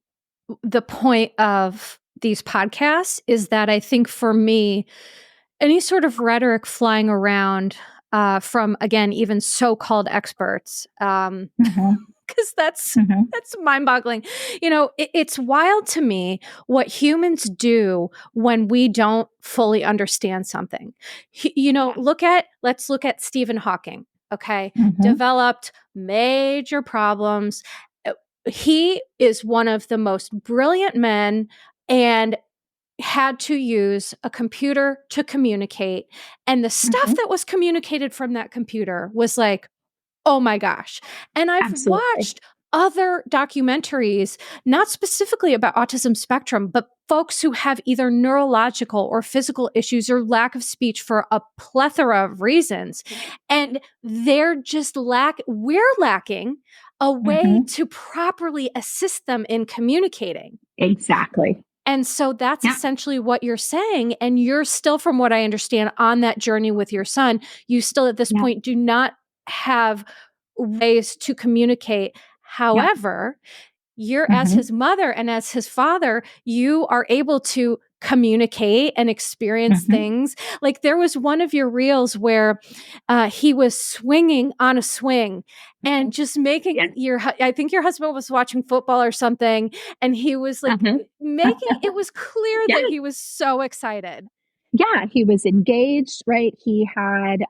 the point of these podcasts is that I think for me, any sort of rhetoric flying around from, again, even so-called experts. Mhm. Because Mhm. that's mind-boggling. It's wild to me what humans do when we don't fully understand something. Yeah. Let's look at Stephen Hawking. Okay, Mhm. developed major problems. Uh, He is one of the most brilliant men, and had to use a computer to communicate. And the stuff Mhm. that was communicated from that computer was like, oh my gosh. And I've Absolutely. watched other documentaries, not specifically about autism spectrum, but folks who have either neurological or physical issues or lack of speech for a plethora of reasons. And we're lacking a way Mhm. to properly assist them in communicating. Exactly. And so that's Yeah. essentially what you're saying. And you're still, from what I understand, on that journey with your son. You still, at this Yeah. point, do not have ways to communicate. Yeah. However, you're, as Mhm. his mother and as his father, you are able to communicate and experience Mhm. things. Like, there was one of your reels where he was swinging on a swing and Mhm. just making Yeah. I think your husband was watching football or something, and he was like Mhm. making it was clear Yeah. that he was so excited. Yeah, he was engaged, right? He had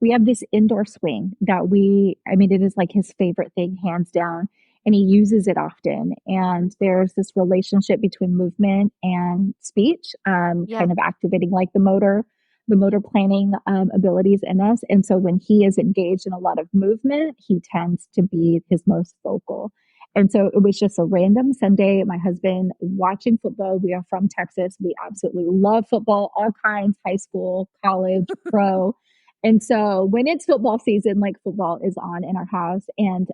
we have this indoor swing that I mean, it is like his favorite thing, hands down, and he uses it often. And there's this relationship between movement and speech, Yeah. kind of activating like the motor planning abilities in us. And so when he is engaged in a lot of movement, he tends to be his most vocal. And so it was just a random Sunday. My husband watching football. We are from Texas. We absolutely love football, all kinds, high school, college, pro. And so when it's football season, like football is on in our house. And,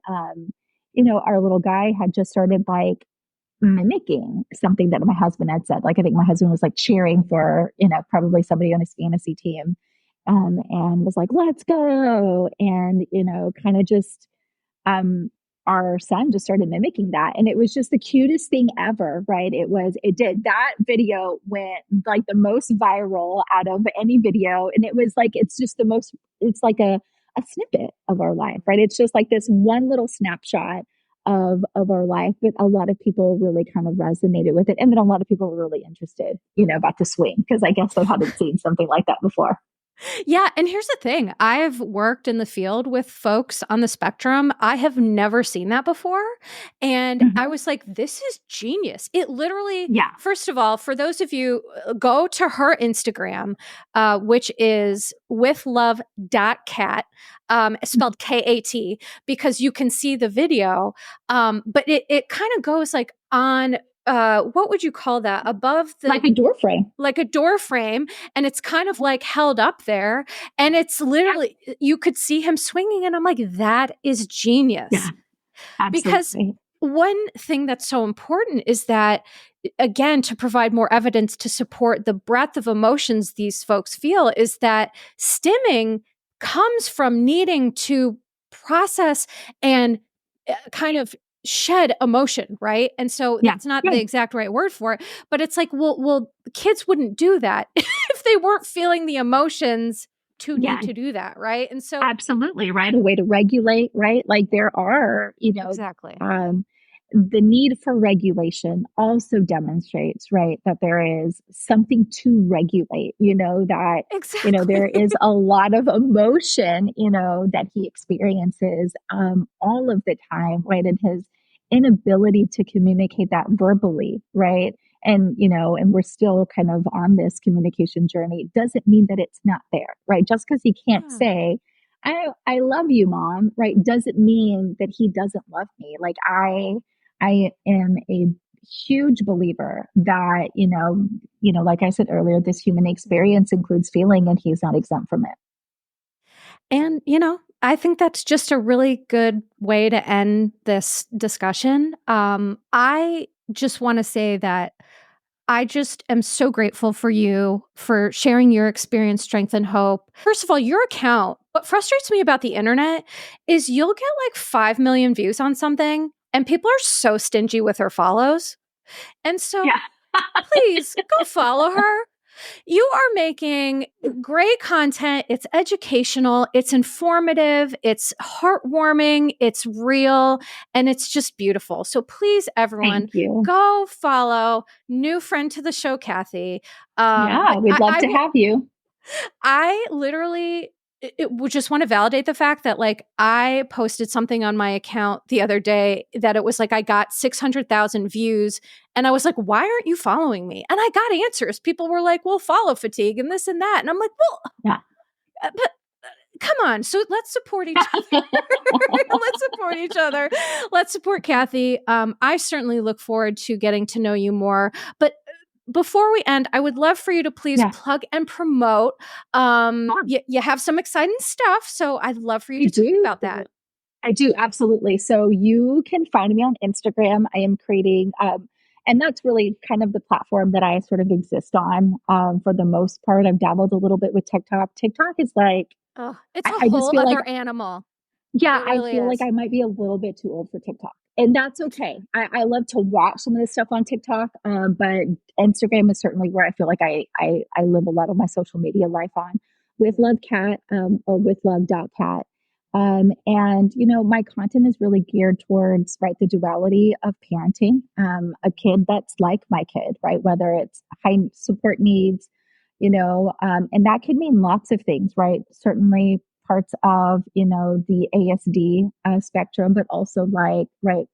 our little guy had just started like mimicking something that my husband had said. Like I think my husband was like cheering for, probably somebody on his fantasy team. And was like, let's go. And, kind of just um, our son just started mimicking that. And it was just the cutest thing ever, right? It did. That video went like the most viral out of any video. And it was like, it's like a snippet of our life, right? It's just like this one little snapshot of our life, but a lot of people really kind of resonated with it. And then a lot of people were really interested, about the swing, because I guess they hadn't seen something like that before. Yeah, and here's the thing. I've worked in the field with folks on the spectrum. I have never seen that before. And I Mhm. was like, this is genius. It literally, Yeah. first of all, for those of you, go to her Instagram, which is withlove.cat, spelled Kat, because you can see the video. But it kind of goes like on, what would you call that? Above the, Like a door frame. like a door frame, and it's kind of like held up there, and it's Yeah. literally, you could see him swinging, and I'm like, that is genius. Yeah. Because Absolutely. one thing that's so important is that, again, to provide more evidence to support the breadth of emotions these folks feel, is that stimming comes from needing to process and kind of shed emotion, right? And so Yeah. that's not Yeah. the exact right word for it, but it's like, well, kids wouldn't do that if they weren't feeling the emotions to need Yeah. to do that, right? And so, Absolutely. Right. A way to regulate, right? Like there are, exactly. the need for regulation also demonstrates, right, that there is something to regulate, that, there Exactly. is a lot of emotion, that he experiences all of the time, right? And his inability to communicate that verbally, right? And we're still kind of on this communication journey doesn't mean that it's not there, right? Just because he can't Yeah. say, I love you, mom, right? Doesn't mean that he doesn't love me. Like I am a huge believer that, like I said earlier, this human experience includes feeling and he's not exempt from it. And, I think that's just a really good way to end this discussion. I just want to say that I just am so grateful for you for sharing your experience, strength, and hope. First of all, your account, what frustrates me about the internet is you'll get like 5 million views on something, and people are so stingy with their follows. And so Yeah. please go follow her. You are making great content. It's educational, it's informative, it's heartwarming, it's real, and it's just beautiful. So please, everyone, Thank you. go follow new friend to the show, Kathy. Yeah, But we'd love I to will. have you. I literally would just want to validate the fact that like I posted something on my account the other day that it was like I got 600,000 views and I was like, why aren't you following me? And I got answers. People were like, well, follow fatigue and this and that. And I'm like, well, Yeah. but come on. So let's support each other. Let's support each other. Let's support Kathy. I certainly look forward to getting to know you more. But before we end, I would love for you to please Yeah. plug and promote. You have some exciting stuff, so I'd love for you I to talk do. about that. I do, absolutely. So you can find me on Instagram. I am creating, and that's really kind of the platform that I sort of exist on for the most part. I've dabbled a little bit with TikTok. TikTok is like, Oh, it's a I just whole feel like, other animal. yeah, It I really feel like is. I might be a little bit too old for TikTok. And that's okay. I love to watch some of this stuff on TikTok, but Instagram is certainly where I feel like I live a lot of my social media life on with Love Cat or with Love.cat. And, you know, my content is really geared towards, right, the duality of parenting a kid that's like my kid, right, whether it's high support needs, you know, and that could mean lots of things, right? Certainly parts of, you know, the ASD spectrum, but also like, right,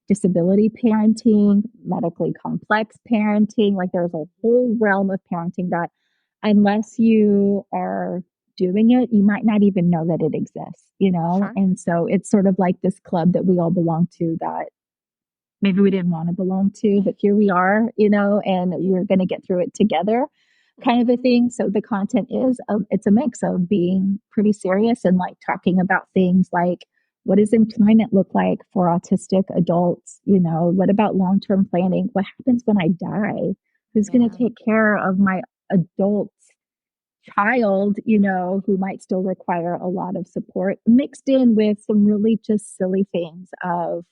disability parenting, medically complex parenting. Like there's a whole realm of parenting that unless you are doing it, you might not even know that it exists, you know? Sure. And so it's sort of like this club that we all belong to that maybe we didn't want to belong to, but here we are, you know, and Yeah. we're going to get through it together kind of a Mhm. thing. So the content is, it's a mix of being pretty serious and like talking about things like, what does employment look like for autistic adults? You know, what about long-term planning? What happens when I die? Who's going to Yeah. take care of my adult child, you know, who might still require a lot of support, mixed in with some really just silly things of,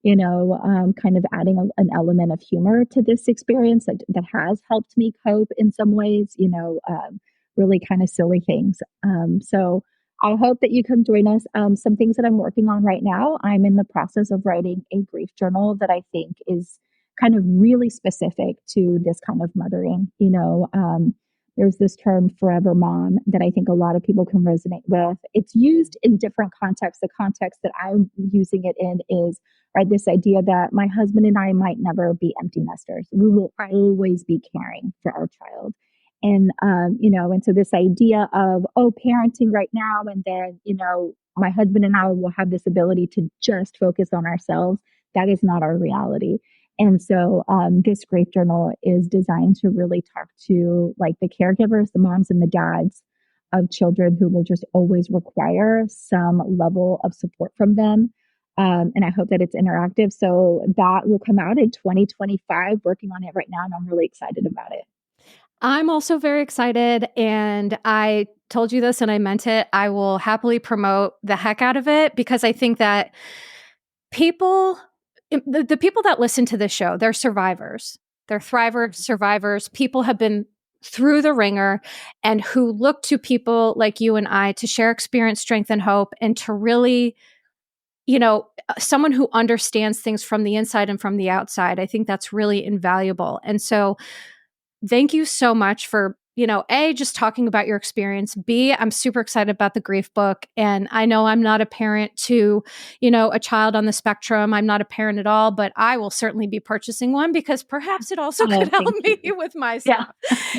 you know, kind of adding an element of humor to this experience that has helped me cope in some ways, you know, really kind of silly things. So I hope that you come join us. Some things that I'm working on right now, I'm in the process of writing a grief journal that I think is kind of really specific to this kind of mothering, you know. There's this term forever mom that I think a lot of people can resonate with. It's used in different contexts. The context that I'm using it in is, right, this idea that my husband and I might never be empty nesters. We will Right. always be caring for our child. And, you know, and so this idea of, oh, parenting right now, and then, you know, my husband and I will have this ability to just focus on ourselves. That is not our reality. And so this grief journal is designed to really talk to like the caregivers, the moms and the dads of children who will just always require some level of support from them. And I hope that it's interactive. So that will come out in 2025, working on it right now. And I'm really excited about it. I'm also very excited, and I told you this and I meant it. I will happily promote the heck out of it because I think that people, the people that listen to this show, they're survivors. They're thriver survivors. People have been through the ringer and who look to people like you and I to share experience, strength, and hope, and to really, someone who understands things from the inside and from the outside. I think that's really invaluable. And so thank you so much for, A, just talking about your experience. B, I'm super excited about the grief book. And I know I'm not a parent to, a child on the spectrum. I'm not a parent at all, but I will certainly be purchasing one because perhaps it also Oh, could help thank me you. with my Yeah. stuff.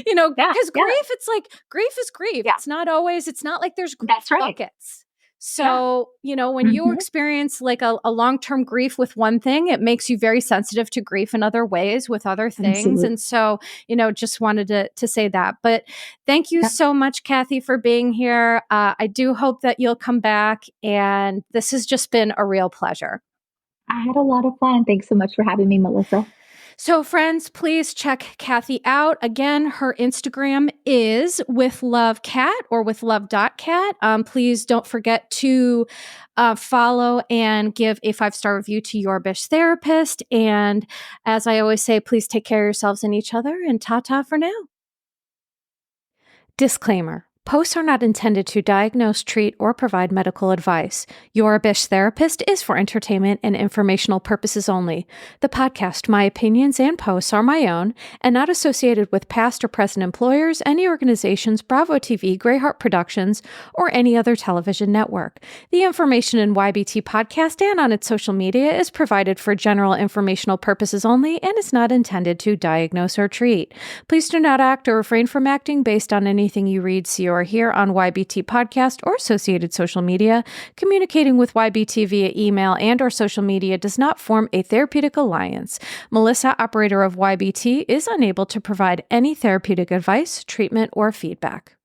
Yeah. Because Yeah. grief, it's like grief is grief. Yeah. It's not like there's grief That's right. buckets. Yeah. So, when you Hmm. experience like a long term grief with one thing, it makes you very sensitive to grief in other ways with other things. Absolutely. And so, just wanted to say that. But thank you Yeah. so much, Kathy, for being here. I do hope that you'll come back. And this has just been a real pleasure. I had a lot of fun. Thanks so much for having me, Melissa. So, friends, please check Kathy out. Again, her Instagram is with Love Cat or with Love.cat. Please don't forget to follow and give a 5-star review to Your Bish Therapist. And as I always say, please take care of yourselves and each other. And ta ta for now. Disclaimer. Posts are not intended to diagnose, treat, or provide medical advice. Your Abish therapist is for entertainment and informational purposes only. The podcast, my opinions, and posts are my own and not associated with past or present employers, any organizations, Bravo TV, Greyheart Productions, or any other television network. The information in YBT podcast and on its social media is provided for general informational purposes only and is not intended to diagnose or treat. Please do not act or refrain from acting based on anything you read, see, or hear on YBT podcast or associated social media. Communicating with YBT via email and or social media does not form a therapeutic alliance. Melissa, operator of YBT, is unable to provide any therapeutic advice, treatment, or feedback.